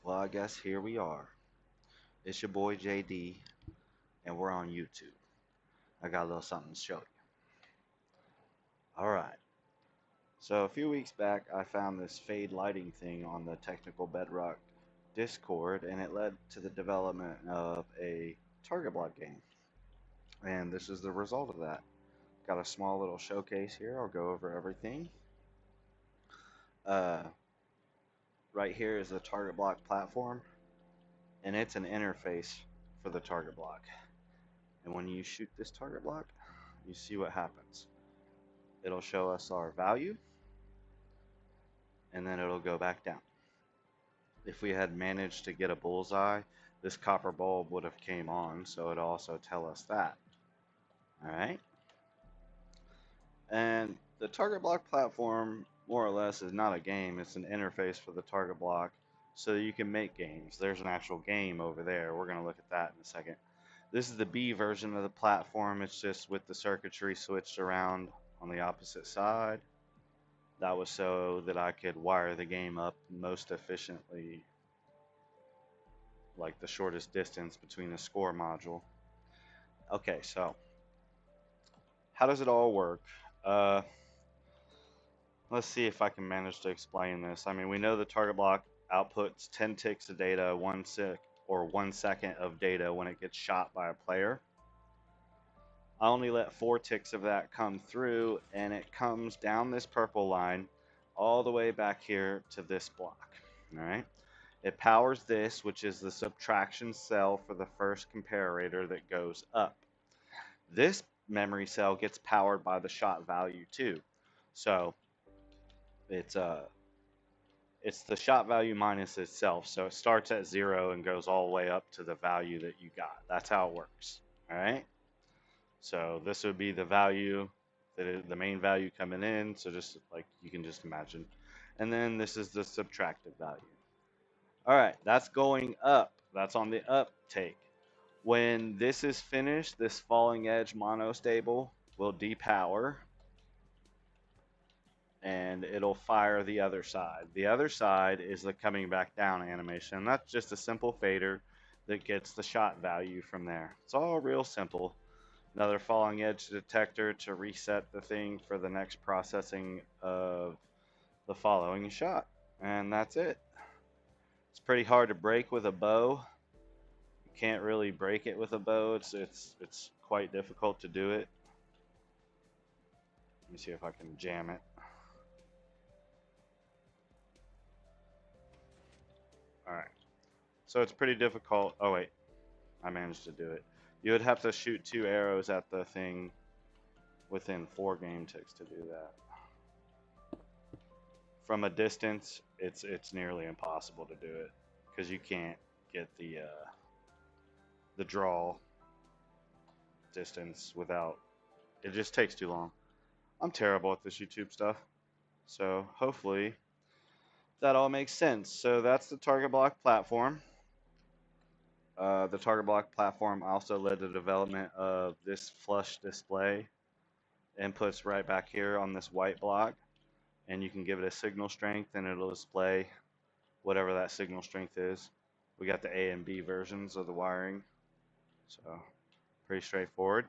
Well, I guess here we are. It's your boy JD, and we're on YouTube. I got a little something to show you. All right. So a few weeks back, I found this fade lighting thing on the Technical Bedrock Discord, and it led to the development of a target block game. And this is the result of that. Got a small little showcase here. I'll go over everything. Uh, right here is the target block platform, and it's an interface for the target block. And when you shoot this target block, you see what happens. It'll show us our value, and then it'll go back down. If we had managed to get a bullseye, this copper bulb would have came on, so it'll also tell us that. All right. And the target block platform, more or less, is not a game. It's an interface for the target block so that you can make games. There's an actual game over there. We're going to look at that in a second. This is the B version of the platform. It's just with the circuitry switched around on the opposite side. That was so that I could wire the game up most efficiently, like the shortest distance between the score module. Okay, so how does it all work? Uh, let's see if I can manage to explain this. I mean, we know the target block outputs 10 ticks of data, 1 second of data when it gets shot by a player. I only let 4 ticks of that come through, and it comes down this purple line all the way back here to this block. All right. It powers this, which is the subtraction cell for the first comparator that goes up. This memory cell gets powered by the shot value too. So it's the shot value minus itself. So it starts at 0 and goes all the way up to the value that you got. That's how it works. All right. So this would be the value, the main value coming in. So just like you can just imagine. And then this is the subtracted value. All right, that's going up. That's on the uptake. When this is finished, this falling edge monostable will depower and it'll fire the other side. The other side is the coming back down animation. That's just a simple fader that gets the shot value from there. It's all real simple. Another falling edge detector to reset the thing for the next processing of the following shot. And that's it. It's pretty hard to break with a bow. You can't really break it with a bow. It's quite difficult to do it. Let me see if I can jam it. All right. So it's pretty difficult. Oh wait, I managed to do it. You would have to shoot 2 arrows at the thing within 4 game ticks to do that. From a distance, it's nearly impossible to do it because you can't get the draw distance without. It just takes too long. I'm terrible at this YouTube stuff, so hopefully that all makes sense. So that's the target block platform. The target block platform also led to the development of this flush display inputs right back here on this white block, and you can give it a signal strength and it'll display whatever that signal strength is. We got the A and B versions of the wiring, so pretty straightforward.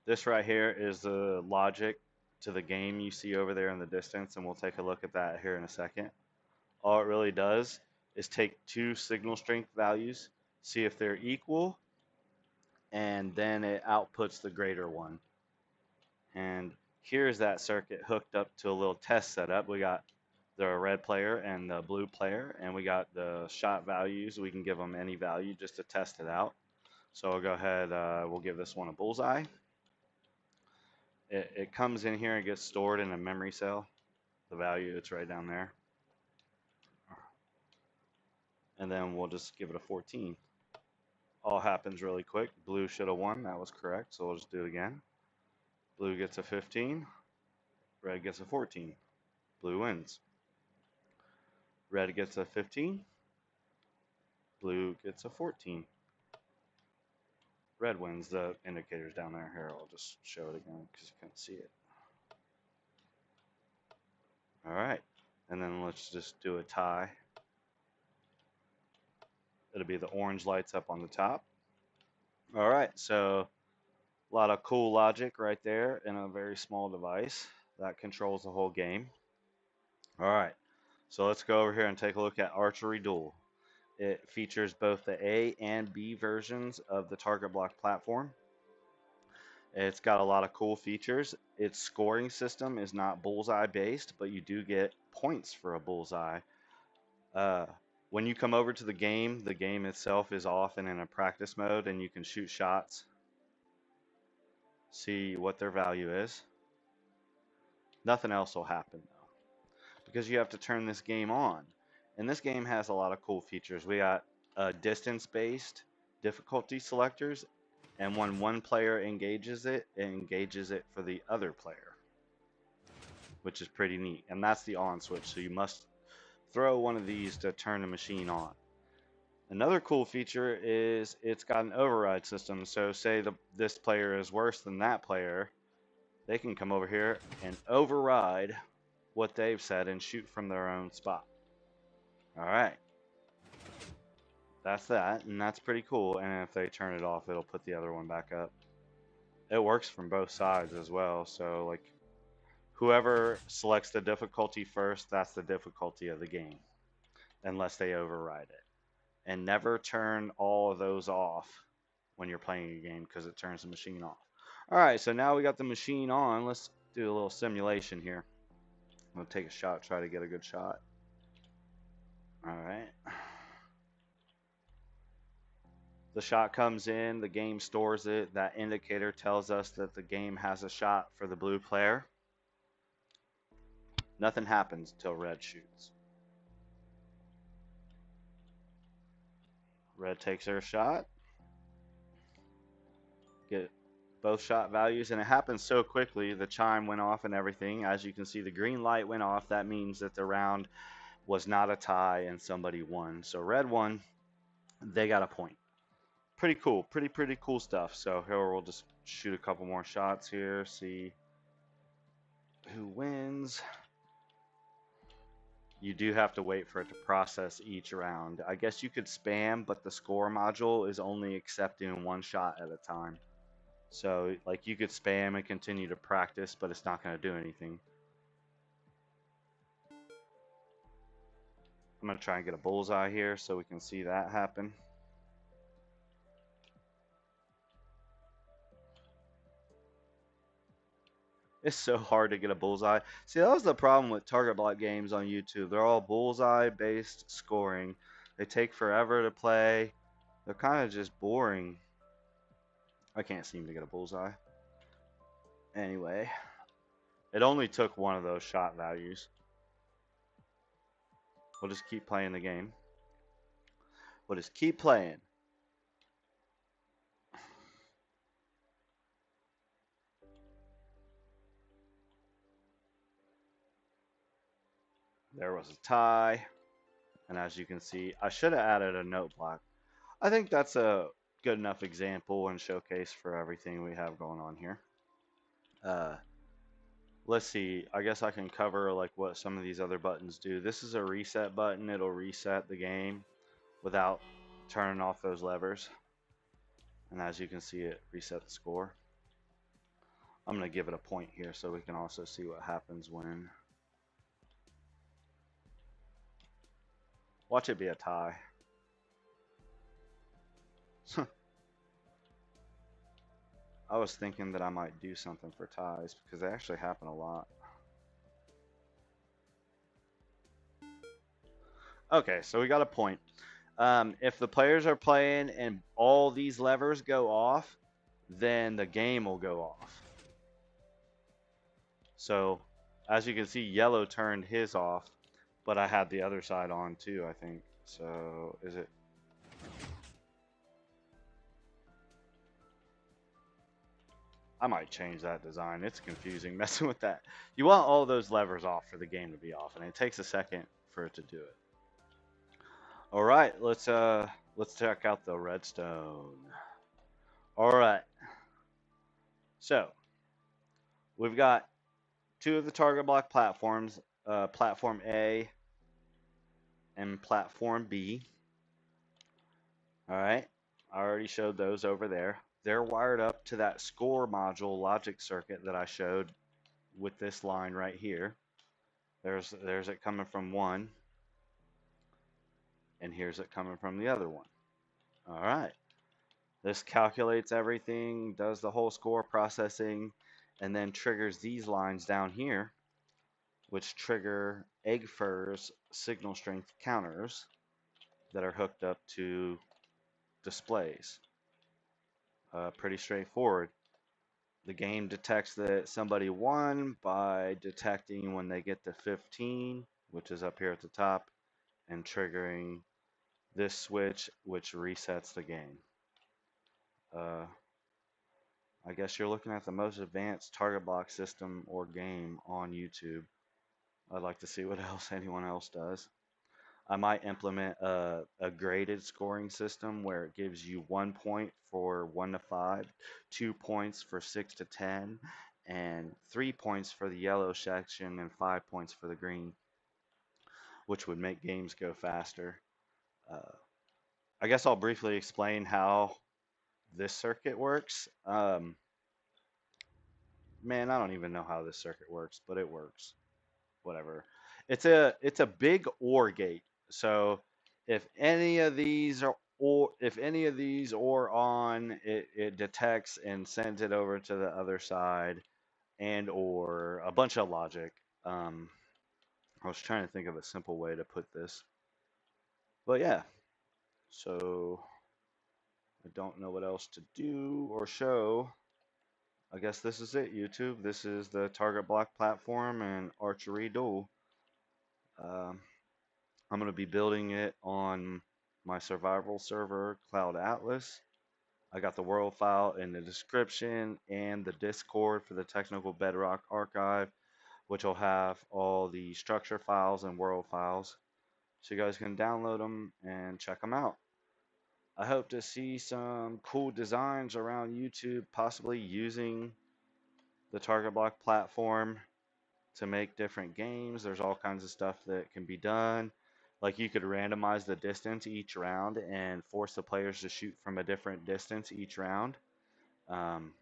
This right here is the logic to the game you see over there in the distance, and we'll take a look at that here in a second. All it really does is take 2 signal strength values, see if they're equal, and then it outputs the greater one. And here's that circuit hooked up to a little test setup. We got the red player and the blue player, and we got the shot values. We can give them any value just to test it out. So I'll go ahead, we'll give this one a bullseye. It comes in here and gets stored in a memory cell. The value, it's right down there. And then we'll just give it a 14. All happens really quick. Blue should have won. That was correct. So we'll just do it again. Blue gets a 15. Red gets a 14. Blue wins. Red gets a 15. Blue gets a 14. Red wins. The indicator's down there. Here, I'll just show it again because you can't see it. All right. And then let's just do a tie. It'll be the orange lights up on the top. All right, so a lot of cool logic right there in a very small device that controls the whole game. All right, so let's go over here and take a look at Archery Duel. It features both the A and B versions of the target block platform. It's got a lot of cool features. Its scoring system is not bullseye based, but you do get points for a bullseye. Uh, when you come over to the game itself is off and in a practice mode, and you can shoot shots, see what their value is. Nothing else will happen though, because you have to turn this game on. And this game has a lot of cool features. We got distance-based difficulty selectors, and when one player engages it engages it for the other player, which is pretty neat. And that's the on switch, so you must throw one of these to turn the machine on. Another cool feature is it's got an override system. So say this player is worse than that player, they can come over here and override what they've said and shoot from their own spot. All right. That's that, and that's pretty cool. And if they turn it off, it'll put the other one back up. It works from both sides as well. So like whoever selects the difficulty first, that's the difficulty of the game, unless they override it. And never turn all of those off when you're playing a game, because it turns the machine off. All right, so now we got the machine on. Let's do a little simulation here. I'm gonna take a shot, try to get a good shot. All right. The shot comes in, the game stores it. That indicator tells us that the game has a shot for the blue player. Nothing happens until red shoots. Red takes their shot. Get both shot values, and it happens so quickly. The chime went off and everything. As you can see, the green light went off. That means that the round was not a tie and somebody won. So red won. They got a point. Pretty cool. Pretty cool stuff. So here we'll just shoot a couple more shots here. See who wins. You do have to wait for it to process each round. I guess you could spam, but the score module is only accepting one shot at a time. So like you could spam and continue to practice, but it's not going to do anything. I'm going to try and get a bullseye here so we can see that happen. It's so hard to get a bullseye. See, that was the problem with target block games on YouTube. They're all bullseye based scoring. They take forever to play. They're kind of just boring. I can't seem to get a bullseye. Anyway, it only took one of those shot values. We'll just keep playing the game. We'll just keep playing. There was a tie. And as you can see, I should have added a note block. I think that's a good enough example and showcase for everything we have going on here. Let's see. I guess I can cover like what some of these other buttons do. This is a reset button. It'll reset the game without turning off those levers. And as you can see, it reset the score. I'm going to give it a point here so we can also see what happens when. Watch it be a tie. I was thinking that I might do something for ties because they actually happen a lot. Okay, so we got a point. If the players are playing and all these levers go off, then the game will go off. So, as you can see, yellow turned his off, but I had the other side on too, I think. So, is it? I might change that design. It's confusing messing with that. You want all those levers off for the game to be off, and it takes a second for it to do it. All right, let's check out the redstone. All right. So, we've got two of the target block platforms, Platform A and Platform B. All right, I already showed those over there. They're wired up to that score module logic circuit that I showed with this line right here. There's it coming from one, and here's it coming from the other one. All right. This calculates everything, does the whole score processing, and then triggers these lines down here, which trigger egg furs signal strength counters that are hooked up to displays. Pretty straightforward. The game detects that somebody won by detecting when they get to 15, which is up here at the top, and triggering this switch, which resets the game. I guess you're looking at the most advanced target block system or game on YouTube. I'd like to see what else anyone else does. I might implement a graded scoring system where it gives you 1 point for 1 to 5, 2 points for 6 to 10, and 3 points for the yellow section and 5 points for the green, which would make games go faster. Uh, I guess I'll briefly explain how this circuit works. Man, I don't even know how this circuit works, but it works. Whatever. It's a big OR gate. So if any of these are or if any of these or on, it detects and sends it over to the other side and or a bunch of logic. Um, I was trying to think of a simple way to put this, but yeah. So I don't know what else to do or show. I guess this is it, YouTube. This is the target block platform and Archery Duel. Um, I'm going to be building it on my survival server, Cloud Atlas. I got the world file in the description and the Discord for the technical Bedrock archive, which will have all the structure files and world files. So you guys can download them and check them out. I hope to see some cool designs around YouTube, possibly using the target block platform to make different games. There's all kinds of stuff that can be done. Like you could randomize the distance each round and force the players to shoot from a different distance each round. Um,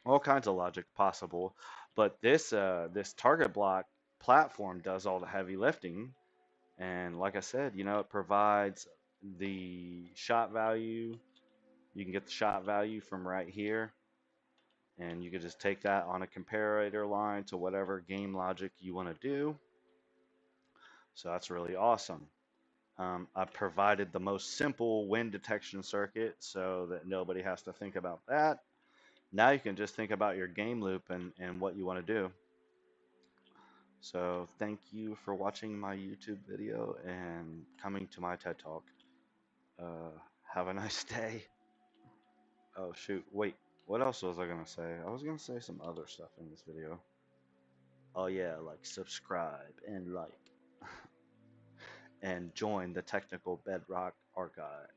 all kinds of logic possible. But this target block platform does all the heavy lifting. And like I said, it provides the shot value. You can get the shot value from right here. And you can just take that on a comparator line to whatever game logic you want to do. So that's really awesome. I provided the most simple wind detection circuit so that nobody has to think about that. Now you can just think about your game loop and what you want to do. So thank you for watching my YouTube video and coming to my TED Talk. Have a nice day. Oh shoot, wait, what else was I gonna say? I was gonna say some other stuff in this video. Oh yeah, like subscribe and like and join the technical Bedrock archive.